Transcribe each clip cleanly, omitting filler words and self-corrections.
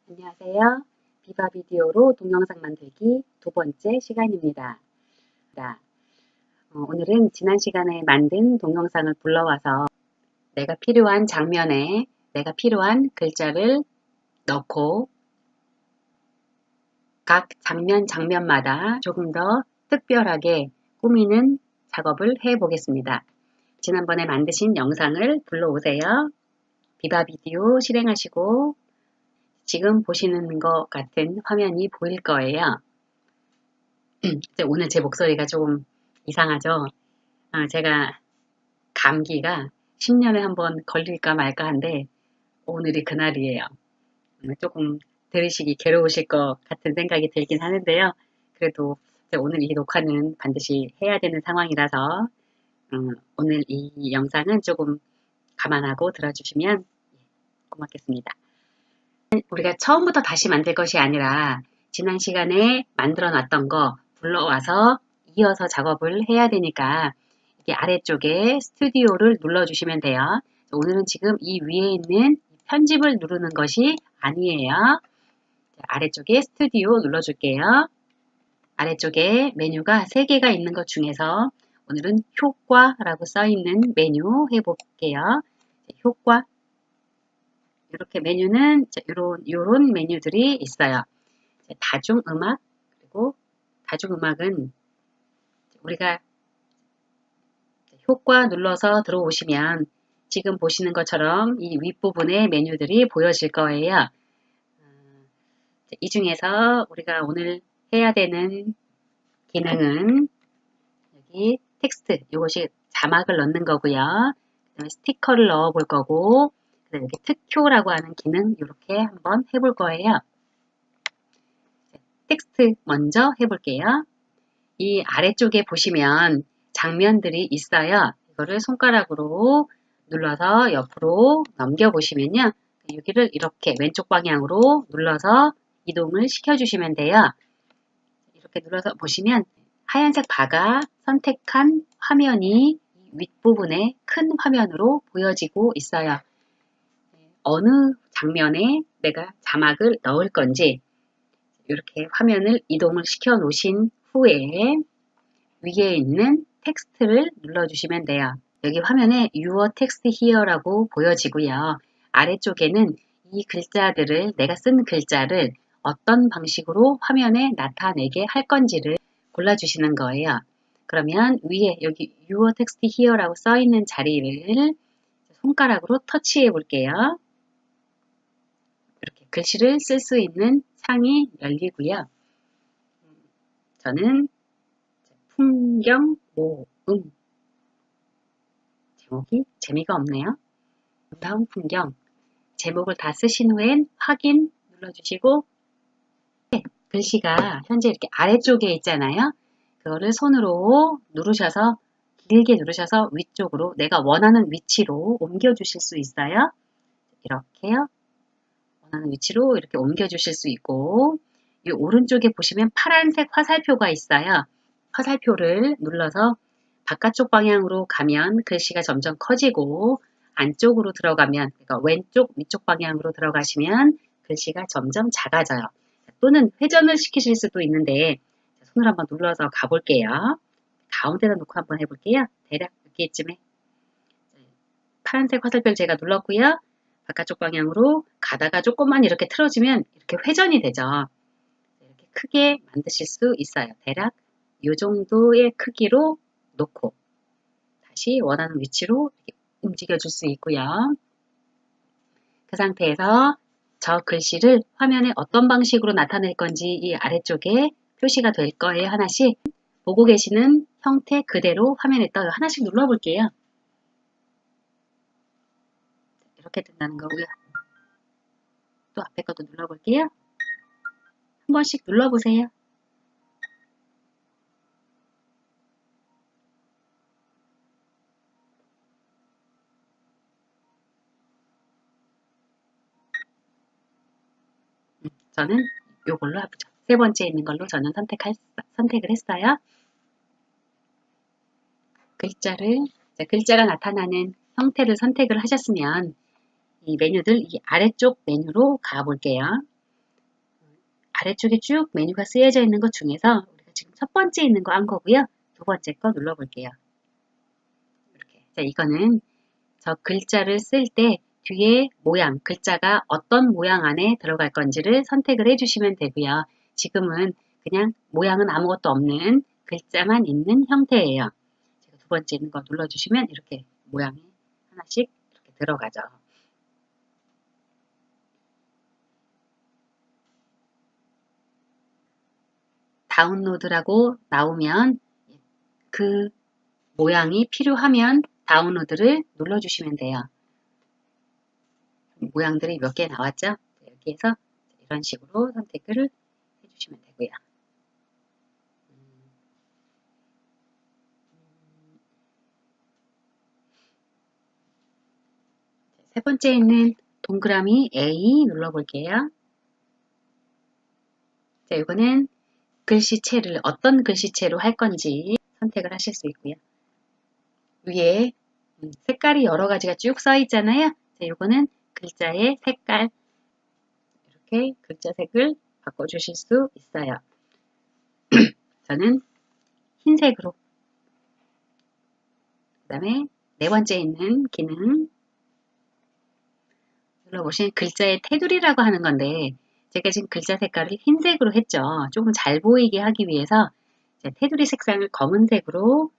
안녕하세요. 비바 비디오로 동영상 만들기 두 번째 시간입니다. 오늘은 지난 시간에 만든 동영상을 불러와서 내가 필요한 장면에 내가 필요한 글자를 넣고 각 장면마다 조금 더 특별하게 꾸미는 작업을 해 보겠습니다. 지난번에 만드신 영상을 불러오세요. 비바 비디오 실행하시고 지금 보시는 것 같은 화면이 보일 거예요. 오늘 제 목소리가 조금 이상하죠? 제가 감기가 10년에 한 번 걸릴까 말까 한데 오늘이 그날이에요. 조금 들으시기 괴로우실 것 같은 생각이 들긴 하는데요. 그래도 오늘 이 녹화는 반드시 해야 되는 상황이라서 오늘 이 영상은 조금 감안하고 들어주시면 고맙겠습니다. 우리가 처음부터 다시 만들 것이 아니라 지난 시간에 만들어 놨던 거 불러와서 이어서 작업을 해야 되니까 이렇게 아래쪽에 스튜디오를 눌러주시면 돼요. 오늘은 지금 이 위에 있는 편집을 누르는 것이 아니에요. 아래쪽에 스튜디오 눌러줄게요. 아래쪽에 메뉴가 3개가 있는 것 중에서 오늘은 효과라고 써있는 메뉴 해볼게요. 효과. 이렇게 메뉴는 이런 메뉴들이 있어요. 다중음악, 그리고 다중음악은 우리가 효과 눌러서 들어오시면 지금 보시는 것처럼 이 윗부분에 메뉴들이 보여질 거예요. 이 중에서 우리가 오늘 해야 되는 기능은 여기 텍스트, 이것이 자막을 넣는 거고요. 그다음에 스티커를 넣어 볼 거고, 그다음에 여기 특효라고 하는 기능 이렇게 한번 해볼 거예요. 텍스트 먼저 해볼게요. 이 아래쪽에 보시면 장면들이 있어요. 이거를 손가락으로 눌러서 옆으로 넘겨보시면요. 여기를 이렇게 왼쪽 방향으로 눌러서 이동을 시켜주시면 돼요. 이렇게 눌러서 보시면 하얀색 바가 선택한 화면이 윗부분에 큰 화면으로 보여지고 있어요. 어느 장면에 내가 자막을 넣을 건지 이렇게 화면을 이동을 시켜 놓으신 후에 위에 있는 텍스트를 눌러주시면 돼요. 여기 화면에 Your Text Here라고 보여지고요. 아래쪽에는 이 글자들을, 내가 쓴 글자를 어떤 방식으로 화면에 나타내게 할 건지를 골라주시는 거예요. 그러면 위에 여기 Your Text Here라고 써있는 자리를 손가락으로 터치해 볼게요. 이렇게 글씨를 쓸 수 있는 창이 열리고요. 저는 풍경, 모음. 제목이 재미가 없네요. 다음 풍경. 제목을 다 쓰신 후엔 확인 눌러주시고, 글씨가 현재 이렇게 아래쪽에 있잖아요. 그거를 손으로 누르셔서, 길게 누르셔서 위쪽으로 내가 원하는 위치로 옮겨주실 수 있어요. 이렇게요. 원하는 위치로 이렇게 옮겨주실 수 있고, 이 오른쪽에 보시면 파란색 화살표가 있어요. 화살표를 눌러서 바깥쪽 방향으로 가면 글씨가 점점 커지고 안쪽으로 들어가면, 그러니까 왼쪽, 위쪽 방향으로 들어가시면 글씨가 점점 작아져요. 또는 회전을 시키실 수도 있는데 손을 한번 눌러서 가볼게요. 가운데다 놓고 한번 해볼게요. 대략 여기쯤에 파란색 화살표를 제가 눌렀고요. 바깥쪽 방향으로 가다가 조금만 이렇게 틀어지면 이렇게 회전이 되죠. 이렇게 크게 만드실 수 있어요. 대략 이 정도의 크기로 놓고 다시 원하는 위치로 이렇게 움직여 줄 수 있고요. 그 상태에서 저 글씨를 화면에 어떤 방식으로 나타낼 건지 이 아래쪽에 표시가 될 거예요. 하나씩 보고 계시는 형태 그대로 화면에 떠요. 하나씩 눌러볼게요. 이렇게 된다는 거고요. 또 앞에 것도 눌러볼게요. 한 번씩 눌러보세요. 저는 이걸로 해보죠. 세 번째 있는 걸로 저는 선택을 했어요. 글자가 나타나는 형태를 선택을 하셨으면 이 메뉴들 이 아래쪽 메뉴로 가볼게요. 아래쪽에 쭉 메뉴가 쓰여져 있는 것 중에서 우리가 지금 첫 번째 있는 거 한 거고요. 두 번째 거 눌러볼게요. 이렇게. 자, 이거는 저 글자를 쓸 때 뒤에 모양, 글자가 어떤 모양 안에 들어갈 건지를 선택을 해주시면 되고요. 지금은 그냥 모양은 아무것도 없는 글자만 있는 형태예요. 제가 두 번째 있는 거 눌러주시면 이렇게 모양이 하나씩 이렇게 들어가죠. 다운로드라고 나오면 그 모양이 필요하면 다운로드를 눌러주시면 돼요. 모양들이 몇 개 나왔죠? 여기에서 이런 식으로 선택을 해주시면 되고요. 세 번째 있는 동그라미 A 눌러볼게요. 자, 이거는 글씨체를 어떤 글씨체로 할 건지 선택을 하실 수 있고요. 위에 색깔이 여러 가지가 쭉 써 있잖아요. 자, 이거는 글자의 색깔 이렇게 글자 색을 바꿔주실 수 있어요. 저는 흰색으로 그 다음에 네 번째 있는 기능 눌러보시면 글자의 테두리라고 하는 건데 제가 지금 글자 색깔을 흰색으로 했죠. 조금 잘 보이게 하기 위해서 테두리 색상을 검은색으로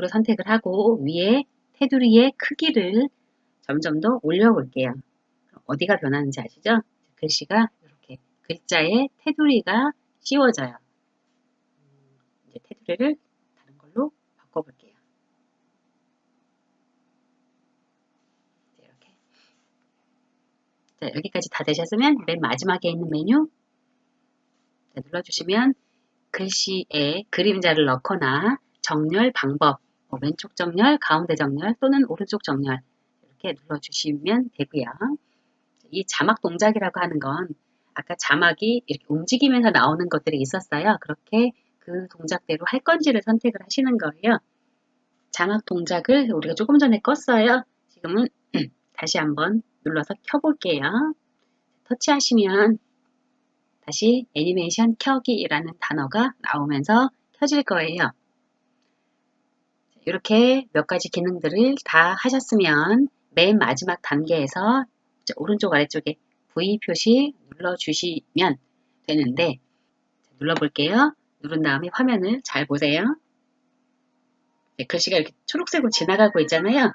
선택을 하고 위에 테두리의 크기를 점점 더 올려볼게요. 어디가 변하는지 아시죠? 글씨가 이렇게 글자의 테두리가 씌워져요. 이제 테두리를 다른 걸로 바꿔볼게요. 이렇게. 자, 여기까지 다 되셨으면 맨 마지막에 있는 메뉴 눌러주시면 글씨에 그림자를 넣거나 정렬 방법, 왼쪽 정렬, 가운데 정렬 또는 오른쪽 정렬 이렇게 눌러주시면 되고요. 이 자막 동작이라고 하는 건 아까 자막이 이렇게 움직이면서 나오는 것들이 있었어요. 그렇게 그 동작대로 할 건지를 선택을 하시는 거예요. 자막 동작을 우리가 조금 전에 껐어요. 지금은 다시 한번 눌러서 켜볼게요. 터치하시면 다시 애니메이션 켜기라는 단어가 나오면서 켜질 거예요. 이렇게 몇 가지 기능들을 다 하셨으면 맨 마지막 단계에서 오른쪽 아래쪽에 V 표시 눌러주시면 되는데 눌러볼게요. 누른 다음에 화면을 잘 보세요. 글씨가 이렇게 초록색으로 지나가고 있잖아요.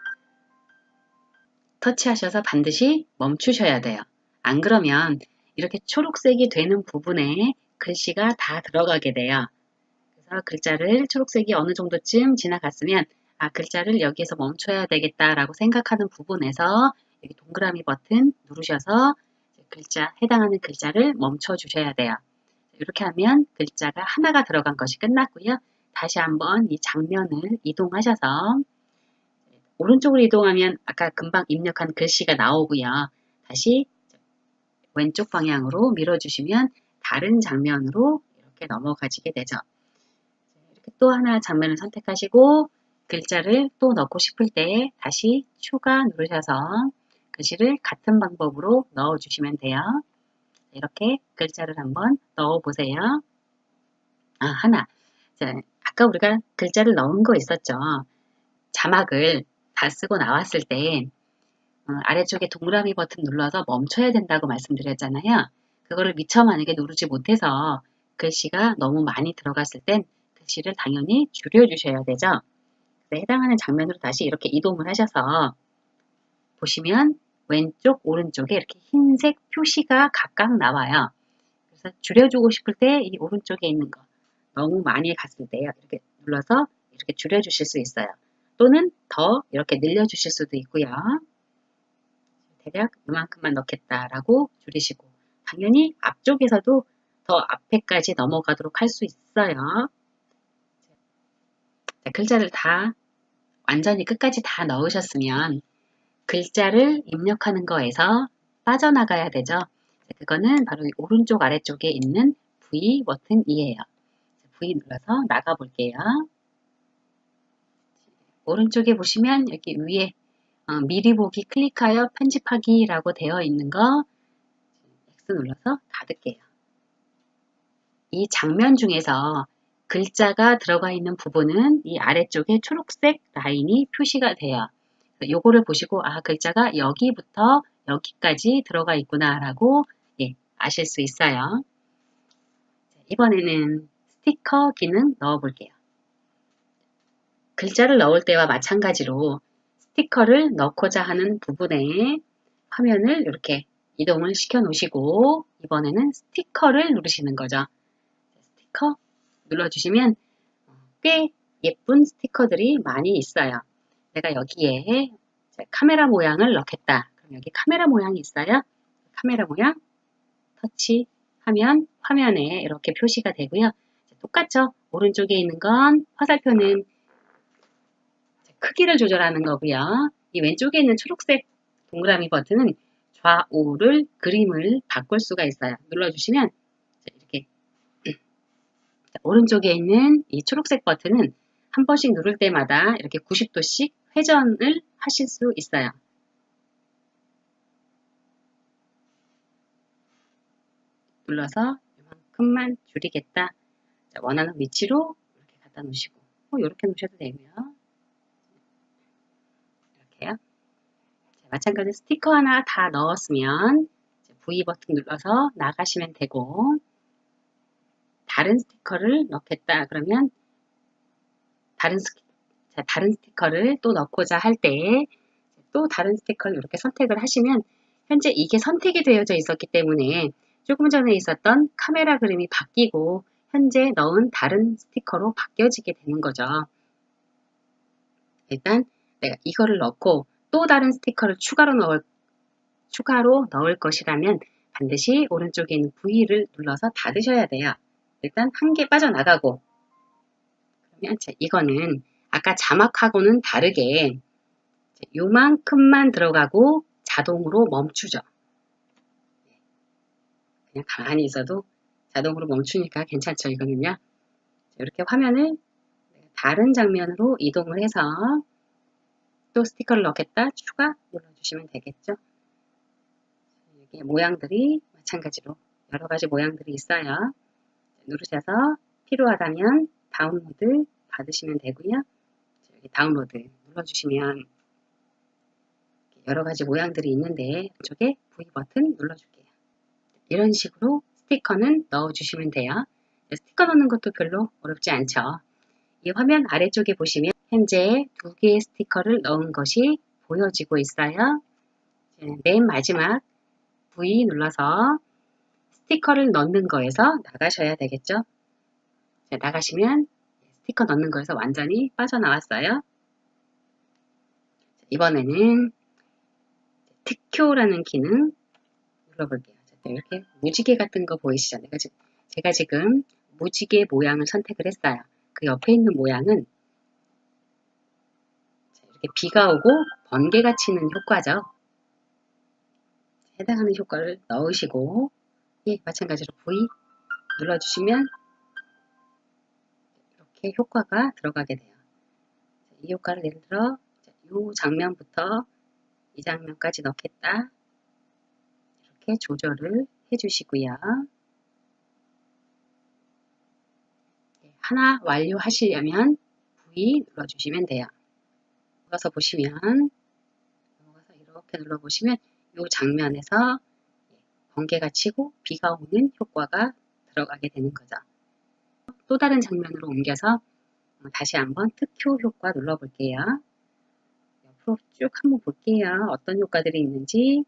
터치하셔서 반드시 멈추셔야 돼요. 안 그러면 이렇게 초록색이 되는 부분에 글씨가 다 들어가게 돼요. 그래서 글자를 초록색이 어느 정도쯤 지나갔으면 글자를 여기에서 멈춰야 되겠다라고 생각하는 부분에서 여기 동그라미 버튼 누르셔서 해당하는 글자를 멈춰 주셔야 돼요. 이렇게 하면 글자가 하나가 들어간 것이 끝났고요. 다시 한번 이 장면을 이동하셔서 오른쪽으로 이동하면 아까 금방 입력한 글씨가 나오고요. 다시 왼쪽 방향으로 밀어주시면 다른 장면으로 이렇게 넘어가지게 되죠. 이렇게 또 하나 장면을 선택하시고 글자를 또 넣고 싶을 때 다시 추가 누르셔서 글씨를 같은 방법으로 넣어주시면 돼요. 이렇게 글자를 한번 넣어보세요. 하나. 자, 아까 우리가 글자를 넣은 거 있었죠. 자막을 다 쓰고 나왔을 때 아래쪽에 동그라미 버튼 눌러서 멈춰야 된다고 말씀드렸잖아요. 그거를 미처 만약에 누르지 못해서 글씨가 너무 많이 들어갔을 땐 글씨를 당연히 줄여주셔야 되죠. 해당하는 장면으로 다시 이렇게 이동을 하셔서 보시면 왼쪽, 오른쪽에 이렇게 흰색 표시가 각각 나와요. 그래서 줄여주고 싶을 때 이 오른쪽에 있는 거 너무 많이 갔을 때요. 이렇게 눌러서 이렇게 줄여주실 수 있어요. 또는 더 이렇게 늘려주실 수도 있고요. 대략 이만큼만 넣겠다라고 줄이시고 당연히 앞쪽에서도 더 앞에까지 넘어가도록 할 수 있어요. 자, 글자를 다 완전히 끝까지 다 넣으셨으면 글자를 입력하는 거에서 빠져나가야 되죠. 그거는 바로 오른쪽 아래쪽에 있는 V 버튼이에요. V 눌러서 나가 볼게요. 오른쪽에 보시면 여기 위에 미리 보기 클릭하여 편집하기 라고 되어 있는 거 X 눌러서 닫을게요. 이 장면 중에서 글자가 들어가 있는 부분은 이 아래쪽에 초록색 라인이 표시가 돼요. 요거를 보시고 아 글자가 여기부터 여기까지 들어가 있구나 라고 아실 수 있어요. 이번에는 스티커 기능 넣어 볼게요. 글자를 넣을 때와 마찬가지로 스티커를 넣고자 하는 부분에 화면을 이렇게 이동을 시켜 놓으시고 이번에는 스티커를 누르시는 거죠. 스티커 눌러주시면 꽤 예쁜 스티커들이 많이 있어요. 내가 여기에 카메라 모양을 넣겠다. 그럼 여기 카메라 모양이 있어요. 카메라 모양 터치하면 화면에 이렇게 표시가 되고요. 똑같죠? 오른쪽에 있는 건 화살표는 크기를 조절하는 거고요. 이 왼쪽에 있는 초록색 동그라미 버튼은 좌우를 그림을 바꿀 수가 있어요. 눌러주시면 이렇게 오른쪽에 있는 이 초록색 버튼은 한 번씩 누를 때마다 이렇게 90도씩 회전을 하실 수 있어요. 눌러서 이만큼만 줄이겠다. 원하는 위치로 이렇게 갖다 놓으시고 이렇게 놓으셔도 되고요. 이렇게요. 마찬가지로 스티커 하나 다 넣었으면 V 버튼 눌러서 나가시면 되고 다른 스티커를 넣겠다 그러면 다른 스티커를 또 넣고자 할 때 또 다른 스티커를 이렇게 선택을 하시면 현재 이게 선택이 되어져 있었기 때문에 조금 전에 있었던 카메라 그림이 바뀌고 현재 넣은 다른 스티커로 바뀌어지게 되는 거죠. 일단 내가 이거를 넣고 또 다른 스티커를 추가로 넣을 것이라면 반드시 오른쪽에 있는 V를 눌러서 닫으셔야 돼요. 일단 한 개 빠져나가고 그러면 이거는 아까 자막하고는 다르게 요만큼만 들어가고 자동으로 멈추죠. 그냥 가만히 있어도 자동으로 멈추니까 괜찮죠. 이거는요. 이렇게 화면을 다른 장면으로 이동을 해서 또 스티커를 넣겠다 추가 눌러주시면 되겠죠. 여기 모양들이 마찬가지로 여러 가지 모양들이 있어요. 누르셔서 필요하다면 다운로드 받으시면 되고요. 여기 다운로드 눌러주시면 여러 가지 모양들이 있는데 이쪽에 V 버튼 눌러줄게요. 이런 식으로 스티커는 넣어주시면 돼요. 스티커 넣는 것도 별로 어렵지 않죠. 이 화면 아래쪽에 보시면 현재 2개의 스티커를 넣은 것이 보여지고 있어요. 맨 마지막 V 눌러서 스티커를 넣는 거에서 나가셔야 되겠죠. 나가시면 스티커 넣는 거에서 완전히 빠져나왔어요. 이번에는 특효라는 기능 눌러볼게요. 이렇게 무지개 같은 거 보이시죠? 제가 지금 무지개 모양을 선택을 했어요. 그 옆에 있는 모양은 이렇게 비가 오고 번개가 치는 효과죠. 해당하는 효과를 넣으시고 마찬가지로 V 눌러주시면 이렇게 효과가 들어가게 돼요. 이 효과를 예를 들어 이 장면부터 이 장면까지 넣겠다. 이렇게 조절을 해주시고요. 하나 완료하시려면 V 눌러주시면 돼요. 들어가서 보시면 들어가서 이렇게 눌러보시면 이 장면에서 번개가 치고 비가 오는 효과가 들어가게 되는 거죠. 또 다른 장면으로 옮겨서 다시 한번 특효 효과 눌러볼게요. 옆으로 쭉 한번 볼게요. 어떤 효과들이 있는지.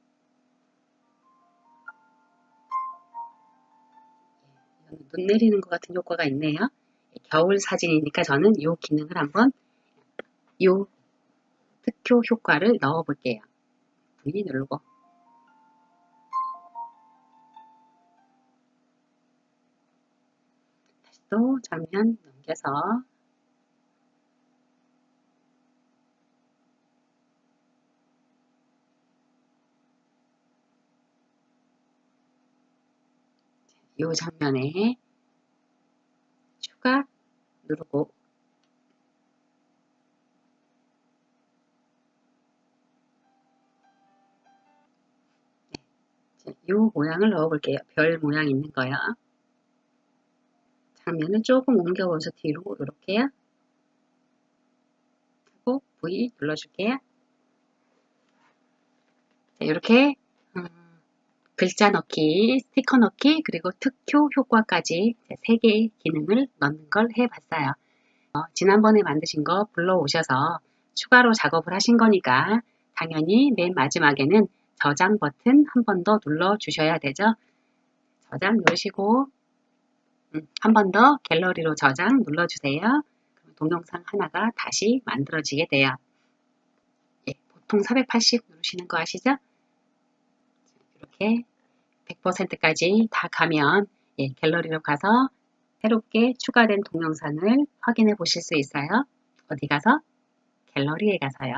눈 내리는 것 같은 효과가 있네요. 겨울 사진이니까 저는 이 기능을 한번 이 특효 효과를 넣어 볼게요. V 누르고 다시 또 장면 넘겨서 이 장면에 추가 누르고 이 모양을 넣어볼게요. 별 모양 있는 거요. 장면을 조금 옮겨서 뒤로 이렇게요. 하고 V 눌러줄게요. 자, 이렇게 글자 넣기, 스티커 넣기, 그리고 특효 효과까지 3개의 기능을 넣는 걸 해봤어요. 지난번에 만드신 거 불러오셔서 추가로 작업을 하신 거니까 당연히 맨 마지막에는 저장 버튼 한 번 더 눌러주셔야 되죠. 저장 누르시고 한 번 더 갤러리로 저장 눌러주세요. 그럼 동영상 하나가 다시 만들어지게 돼요. 예, 보통 480 누르시는 거 아시죠? 이렇게 100%까지 다 가면 갤러리로 가서 새롭게 추가된 동영상을 확인해 보실 수 있어요. 어디 가서? 갤러리에 가서요.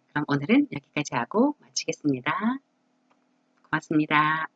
그럼 오늘은 여기까지 하고 마치겠습니다. 고맙습니다.